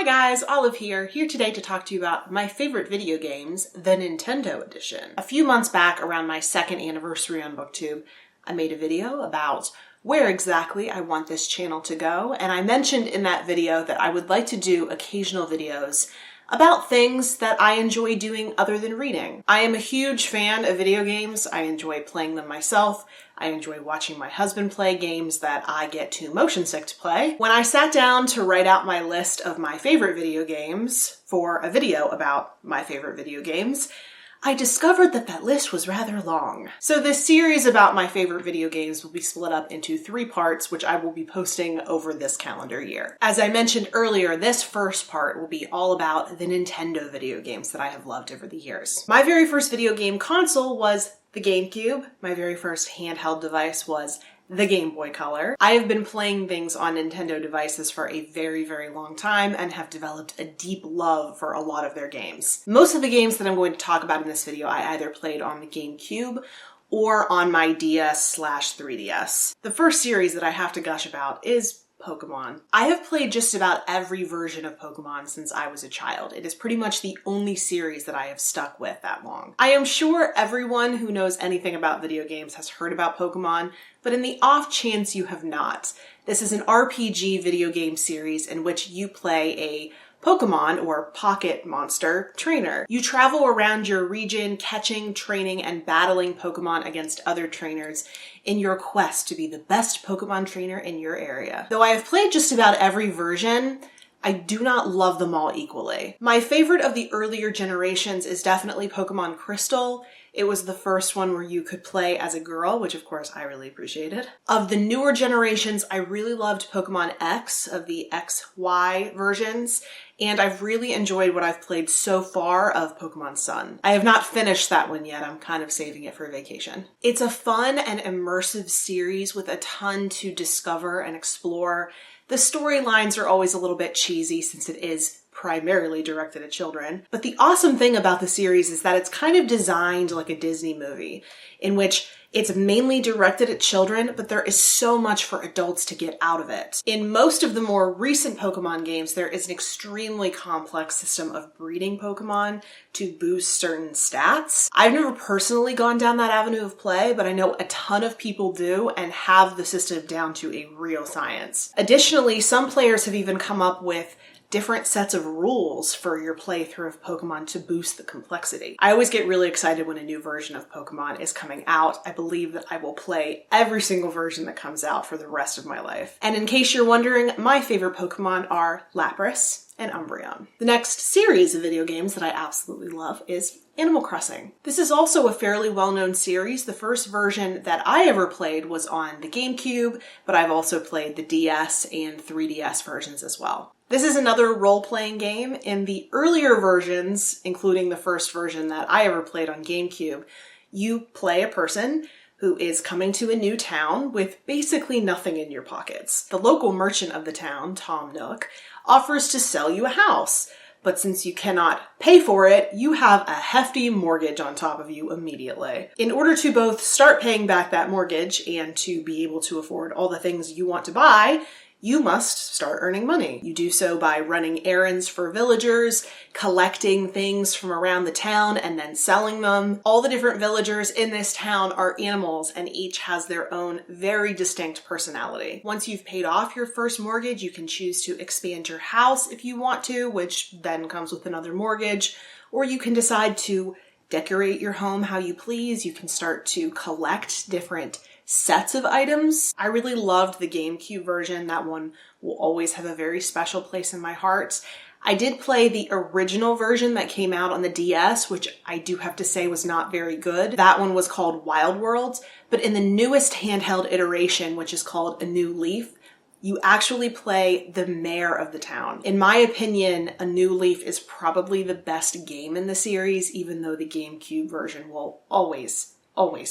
Hi guys, Olive here today to talk to you about my favorite video games, the Nintendo Edition. A few months back, around my second anniversary on BookTube, I made a video about where exactly I want this channel to go, and I mentioned in that video that I would like to do occasional videos about things that I enjoy doing other than reading. I am a huge fan of video games. I enjoy playing them myself. I enjoy watching my husband play games that I get too motion sick to play. When I sat down to write out my list of my favorite video games for a video about my favorite video games, I discovered that that list was rather long. So this series about my favorite video games will be split up into 3 parts, which I will be posting over this calendar year. As I mentioned earlier, this first part will be all about the Nintendo video games that I have loved over the years. My very first video game console was the GameCube. My very first handheld device was the Game Boy Color. I have been playing things on Nintendo devices for a very, very long time and have developed a deep love for a lot of their games. Most of the games that I'm going to talk about in this video I either played on the GameCube or on my DS/3DS. The first series that I have to gush about is Pokemon. I have played just about every version of Pokemon since I was a child. It is pretty much the only series that I have stuck with that long. I am sure everyone who knows anything about video games has heard about Pokemon, but in the off chance you have not, this is an RPG video game series in which you play a Pokemon, or pocket monster, trainer. You travel around your region, catching, training, and battling Pokemon against other trainers in your quest to be the best Pokemon trainer in your area. Though I have played just about every version, I do not love them all equally. My favorite of the earlier generations is definitely Pokemon Crystal. It was the first one where you could play as a girl, which of course I really appreciated. Of the newer generations, I really loved Pokemon X, of the XY versions, and I've really enjoyed what I've played so far of Pokemon Sun. I have not finished that one yet. I'm kind of saving it for vacation. It's a fun and immersive series with a ton to discover and explore. The storylines are always a little bit cheesy since it is primarily directed at children. But the awesome thing about the series is that it's kind of designed like a Disney movie, in which it's mainly directed at children, but there is so much for adults to get out of it. In most of the more recent Pokemon games, there is an extremely complex system of breeding Pokemon to boost certain stats. I've never personally gone down that avenue of play, but I know a ton of people do and have the system down to a real science. Additionally, some players have even come up with different sets of rules for your playthrough of Pokemon to boost the complexity. I always get really excited when a new version of Pokemon is coming out. I believe that I will play every single version that comes out for the rest of my life. And in case you're wondering, my favorite Pokemon are Lapras and Umbreon. The next series of video games that I absolutely love is Animal Crossing. This is also a fairly well-known series. The first version that I ever played was on the GameCube, but I've also played the DS and 3DS versions as well. This is another role-playing game. In the earlier versions, including the first version that I ever played on GameCube, you play a person who is coming to a new town with basically nothing in your pockets. The local merchant of the town, Tom Nook, offers to sell you a house. But since you cannot pay for it, you have a hefty mortgage on top of you immediately. In order to both start paying back that mortgage and to be able to afford all the things you want to buy, you must start earning money. You do so by running errands for villagers, collecting things from around the town, and then selling them. All the different villagers in this town are animals, and each has their own very distinct personality. Once you've paid off your first mortgage, you can choose to expand your house if you want to, which then comes with another mortgage, or you can decide to decorate your home how you please. You can start to collect different sets of items. I really loved the GameCube version. That one will always have a very special place in my heart. I did play the original version that came out on the DS, which I do have to say was not very good. That one was called Wild World, but in the newest handheld iteration, which is called A New Leaf, you actually play the mayor of the town. In my opinion, A New Leaf is probably the best game in the series, even though the GameCube version will always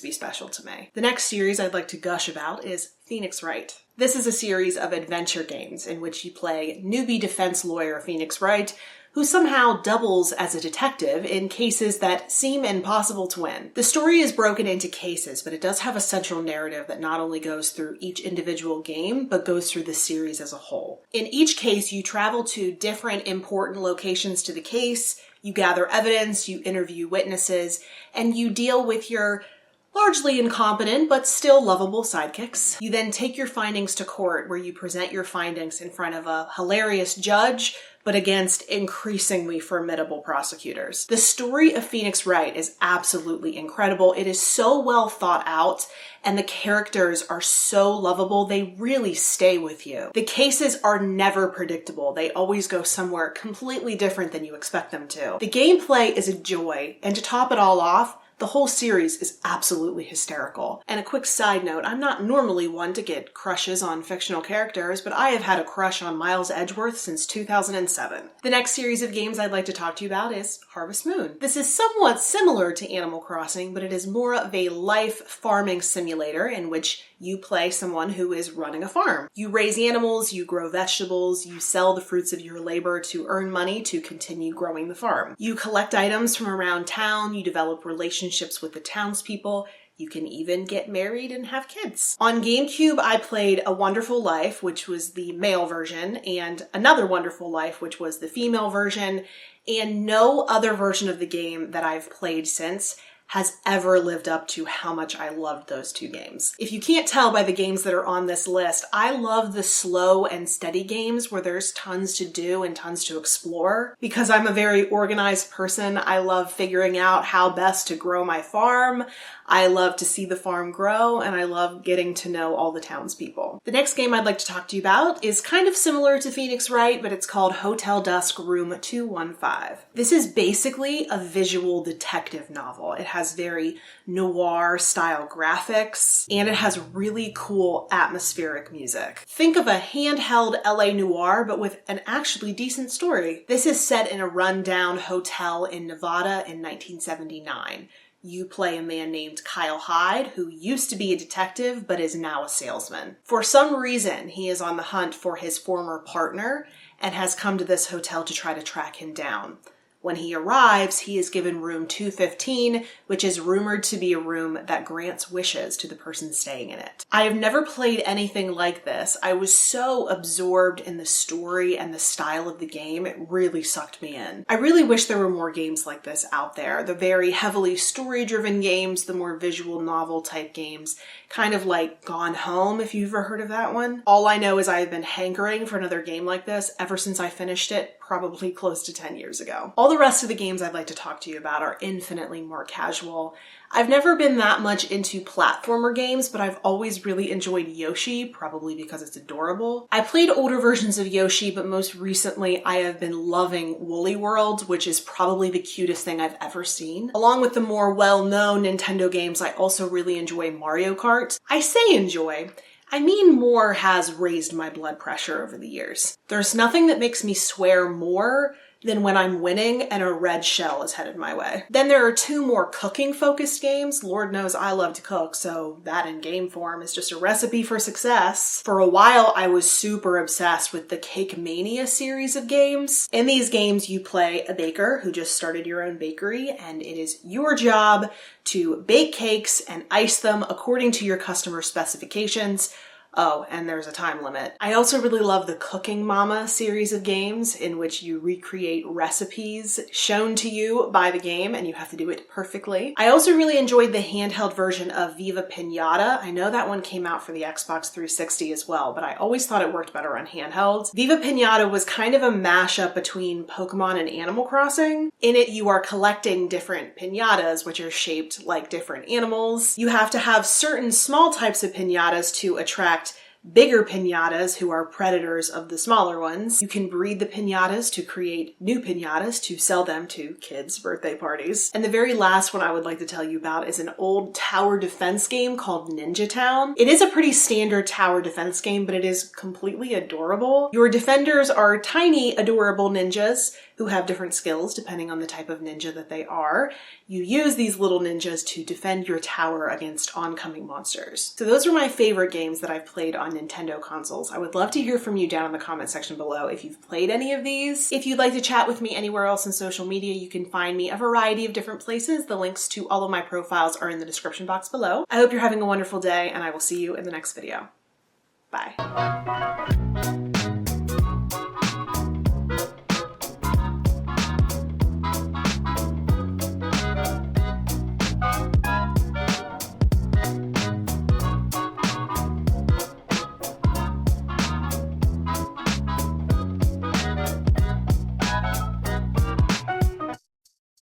be special to me. The next series I'd like to gush about is Phoenix Wright. This is a series of adventure games in which you play newbie defense lawyer Phoenix Wright, who somehow doubles as a detective in cases that seem impossible to win. The story is broken into cases, but it does have a central narrative that not only goes through each individual game, but goes through the series as a whole. In each case, you travel to different important locations to the case, you gather evidence, you interview witnesses, and you deal with your largely incompetent but still lovable sidekicks. You then take your findings to court, where you present your findings in front of a hilarious judge, but against increasingly formidable prosecutors. The story of Phoenix Wright is absolutely incredible. It is so well thought out, and the characters are so lovable, they really stay with you. The cases are never predictable. They always go somewhere completely different than you expect them to. The gameplay is a joy, and to top it all off, the whole series is absolutely hysterical. And a quick side note, I'm not normally one to get crushes on fictional characters, but I have had a crush on Miles Edgeworth since 2007. The next series of games I'd like to talk to you about is Harvest Moon. This is somewhat similar to Animal Crossing, but it is more of a life farming simulator in which you play someone who is running a farm. You raise animals, you grow vegetables, you sell the fruits of your labor to earn money to continue growing the farm. You collect items from around town, you develop relationships with the townspeople, you can even get married and have kids. On GameCube, I played A Wonderful Life, which was the male version, and Another Wonderful Life, which was the female version, and no other version of the game that I've played since has ever lived up to how much I loved those two games. If you can't tell by the games that are on this list, I love the slow and steady games where there's tons to do and tons to explore. Because I'm a very organized person, I love figuring out how best to grow my farm. I love to see the farm grow, and I love getting to know all the townspeople. The next game I'd like to talk to you about is kind of similar to Phoenix Wright, but it's called Hotel Dusk Room 215. This is basically a visual detective novel. It has very noir style graphics, and it has really cool atmospheric music. Think of a handheld LA noir, but with an actually decent story. This is set in a rundown hotel in Nevada in 1979. You play a man named Kyle Hyde, who used to be a detective but is now a salesman. For some reason, he is on the hunt for his former partner and has come to this hotel to try to track him down. When he arrives, he is given room 215, which is rumored to be a room that grants wishes to the person staying in it. I have never played anything like this. I was so absorbed in the story and the style of the game, it really sucked me in. I really wish there were more games like this out there. The very heavily story-driven games, the more visual novel type games, kind of like Gone Home, if you've ever heard of that one. All I know is I have been hankering for another game like this ever since I finished it, probably close to 10 years ago. All the rest of the games I'd like to talk to you about are infinitely more casual. I've never been that much into platformer games, but I've always really enjoyed Yoshi, probably because it's adorable. I played older versions of Yoshi, but most recently I have been loving Woolly World, which is probably the cutest thing I've ever seen. Along with the more well-known Nintendo games, I also really enjoy Mario Kart. I say enjoy. I mean, more has raised my blood pressure over the years. There's nothing that makes me swear more than when I'm winning and a red shell is headed my way. Then there are two more cooking-focused games. Lord knows I love to cook, so that in game form is just a recipe for success. For a while, I was super obsessed with the Cake Mania series of games. In these games, you play a baker who just started your own bakery, and it is your job to bake cakes and ice them according to your customer specifications. Oh, and there's a time limit. I also really love the Cooking Mama series of games in which you recreate recipes shown to you by the game and you have to do it perfectly. I also really enjoyed the handheld version of Viva Pinata. I know that one came out for the Xbox 360 as well, but I always thought it worked better on handhelds. Viva Pinata was kind of a mashup between Pokemon and Animal Crossing. In it, you are collecting different pinatas, which are shaped like different animals. You have to have certain small types of pinatas to attract bigger pinatas who are predators of the smaller ones. You can breed the pinatas to create new pinatas to sell them to kids' birthday parties. And the very last one I would like to tell you about is an old tower defense game called Ninja Town. It is a pretty standard tower defense game, but it is completely adorable. Your defenders are tiny, adorable ninjas who have different skills depending on the type of ninja that they are. You use these little ninjas to defend your tower against oncoming monsters. So those are my favorite games that I've played on on Nintendo consoles. I would love to hear from you down in the comment section below if you've played any of these. If you'd like to chat with me anywhere else in social media, you can find me a variety of different places. The links to all of my profiles are in the description box below. I hope you're having a wonderful day, and I will see you in the next video. Bye.